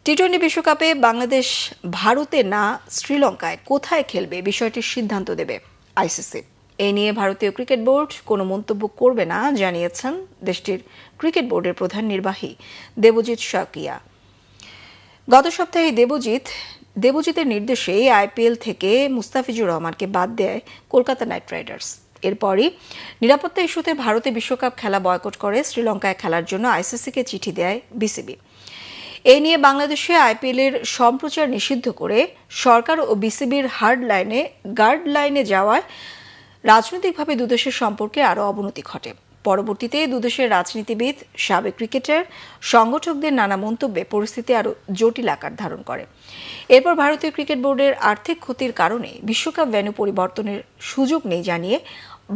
টি-20 বিশ্বকাপে বাংলাদেশ ভারতে না শ্রীলঙ্কায় কোথায় খেলবে বিষয়টির সিদ্ধান্ত দেবে আইসিসি। এই নিয়ে ভারতীয় ক্রিকেট বোর্ড কোনো মন্তব্য করবে না জানিয়েছেন দেশটির ক্রিকেট বোর্ডের প্রধান নির্বাহী দেবজিৎ শইকিয়া। গত সপ্তাহে দেবজিতের নির্দেশে আইপিএল থেকে মুস্তাফিজুর রহমানকে বাদ দেয় কলকাতা নাইট রাইডার্স। এরপরই নিরাপত্তা ইস্যুতে ভারতে বিশ্বকাপ খেলা বয়কট করে শ্রীলঙ্কায় খেলার জন্য আইসিসিকে চিঠি দেয় বিসিবি। এই নিয়ে বাংলাদেশে আইপিএলের সম্প্রচার নিষিদ্ধ করে সরকার ও বিসিবির গার্ড লাইনে যাওয়ায় রাজনৈতিকভাবে দুদেশের সম্পর্কে আরও অবনতি ঘটে। পরবর্তীতে দুদেশের রাজনীতিবিদ, সাবেক ক্রিকেটার, সংগঠকদের নানা মন্তব্যে পরিস্থিতি আরও জটিল আকার ধারণ করে। এরপর ভারতীয় ক্রিকেট বোর্ডের আর্থিক ক্ষতির কারণে বিশ্বকাপ ভেন্যু পরিবর্তনের সুযোগ নেই জানিয়ে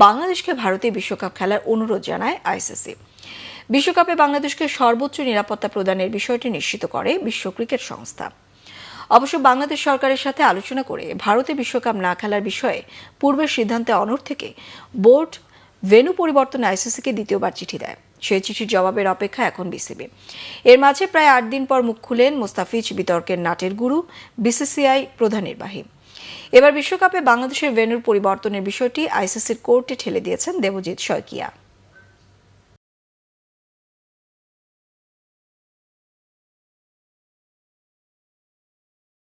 বাংলাদেশকে ভারতে বিশ্বকাপ খেলার অনুরোধ জানায় আইসিসি। বিশ্বকাপে বাংলাদেশকে সর্বোচ্চ নিরাপত্তা প্রদানের বিষয়টি নিশ্চিত করে বিশ্ব ক্রিকেট সংস্থা। অবশ্য বাংলাদেশ সরকারের সাথে আলোচনা করে ভারতে বিশ্বকাপ না খেলার বিষয়ে পূর্বের সিদ্ধান্তে অনড় থেকে বোর্ড ভেন্যু পরিবর্তনে আইসিসিকে দ্বিতীয়বার চিঠি দেয়। সেই চিঠির জবাবের অপেক্ষা এখন বিসিবি। এর মাঝে প্রায় 8 দিন পর মুখ খুলেন মুস্তাফিজ বিতর্কের নাটের গুরু, বিসিসিআই প্রধান নির্বাহী। এবার বিশ্বকাপে বাংলাদেশের ভেন্যুর পরিবর্তনের বিষয়টি আইসিসির কোর্টে ঠেলে দিয়েছেন দেবজিৎ শইকিয়া।